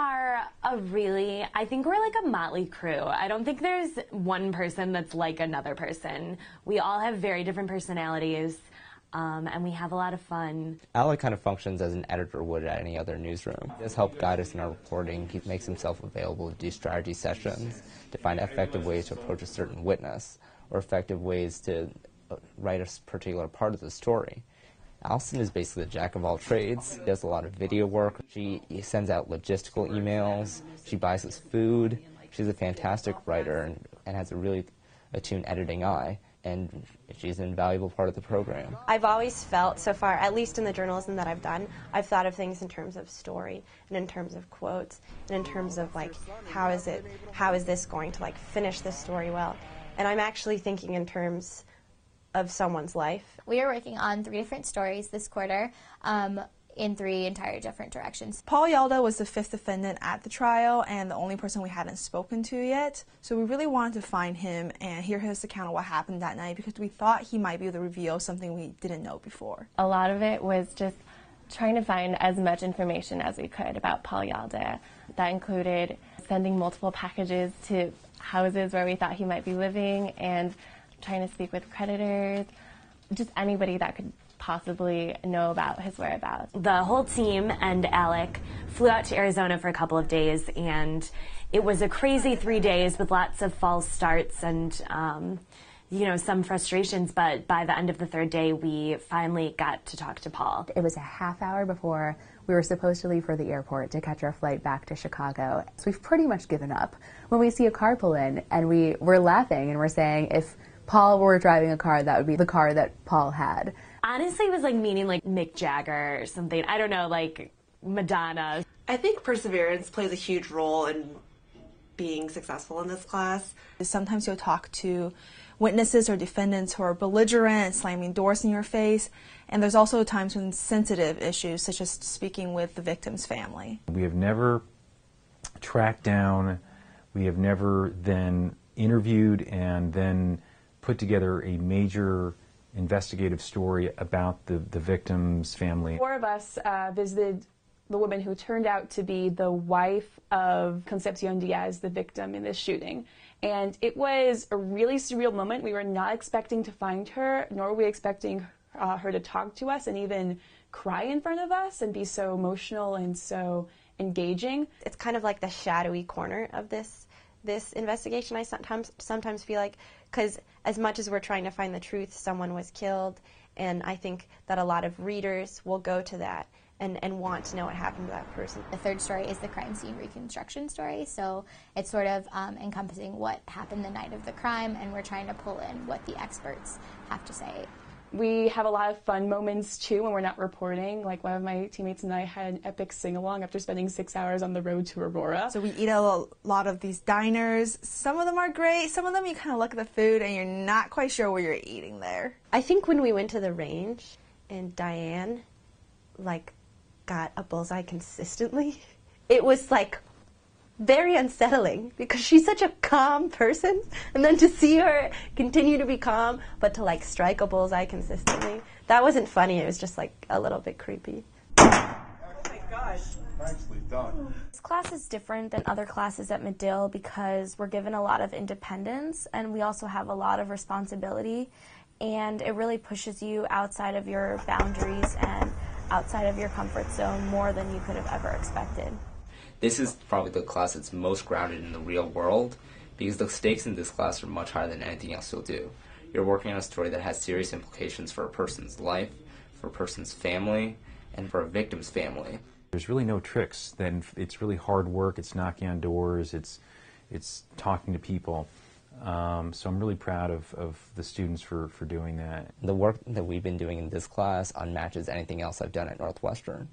are I think we're like a motley crew. I don't think there's one person that's like another person. We all have very different personalities, and we have a lot of fun. Alec kind of functions as an editor would at any other newsroom. He does help guide us in our reporting. He makes himself available to do strategy sessions, to find effective ways to approach a certain witness, or effective ways to write a particular part of the story. Allison is basically the jack of all trades. She does a lot of video work. She sends out logistical emails. She buys us food. She's a fantastic writer and has a really attuned editing eye. And she's an invaluable part of the program. I've always felt, so far, at least in the journalism that I've done, I've thought of things in terms of story, and in terms of quotes, and in terms of, like, how is this going to, like, finish this story well? And I'm actually thinking in terms of someone's life. We are working on 3 different stories this quarter, in 3 entire different directions. Paul Yalda was the 5th defendant at the trial and the only person we hadn't spoken to yet. So we really wanted to find him and hear his account of what happened that night because we thought he might be able to reveal something we didn't know before. A lot of it was just trying to find as much information as we could about Paul Yalda. That included sending multiple packages to houses where we thought he might be living and trying to speak with creditors, just anybody that could possibly know about his whereabouts. The whole team and Alec flew out to Arizona for a couple of days, and it was a crazy 3 days with lots of false starts and some frustrations, but by the end of the 3rd day, we finally got to talk to Paul. It was a half hour before we were supposed to leave for the airport to catch our flight back to Chicago. So we've pretty much given up. When we see a car pull in and we're laughing and we're saying if Paul were driving a car, that would be the car that Paul had. Honestly, it was like meaning like Mick Jagger or something. I don't know, like Madonna. I think perseverance plays a huge role in being successful in this class. Sometimes you'll talk to witnesses or defendants who are belligerent, slamming doors in your face, and there's also times when sensitive issues, such as speaking with the victim's family. We have never tracked down, we have never then interviewed and then put together a major investigative story about the victim's family. 4 of us visited the woman who turned out to be the wife of Concepcion Diaz, the victim in this shooting. And it was a really surreal moment. We were not expecting to find her, nor were we expecting her to talk to us and even cry in front of us and be so emotional and so engaging. It's kind of like the shadowy corner of this investigation, I sometimes feel like, because as much as we're trying to find the truth, someone was killed, and I think that a lot of readers will go to that and want to know what happened to that person. The 3rd story is the crime scene reconstruction story, so it's sort of encompassing what happened the night of the crime, and we're trying to pull in what the experts have to say. We have a lot of fun moments, too, when we're not reporting. Like, one of my teammates and I had an epic sing-along after spending 6 hours on the road to Aurora. So we eat at a lot of these diners. Some of them are great. Some of them you kind of look at the food and you're not quite sure what you're eating there. I think when we went to the range and Diane, like, got a bullseye consistently, it was, like, very unsettling because she's such a calm person, and then to see her continue to be calm but to like strike a bullseye consistently, that wasn't funny. It was just like a little bit creepy. Oh my gosh. Nicely done. This class is different than other classes at Medill because we're given a lot of independence and we also have a lot of responsibility, and it really pushes you outside of your boundaries and outside of your comfort zone more than you could have ever expected. This is probably the class that's most grounded in the real world because the stakes in this class are much higher than anything else you'll do. You're working on a story that has serious implications for a person's life, for a person's family, and for a victim's family. There's really no tricks. Then it's really hard work. It's knocking on doors. It's talking to people. So I'm really proud of the students for doing that. The work that we've been doing in this class unmatches anything else I've done at Northwestern.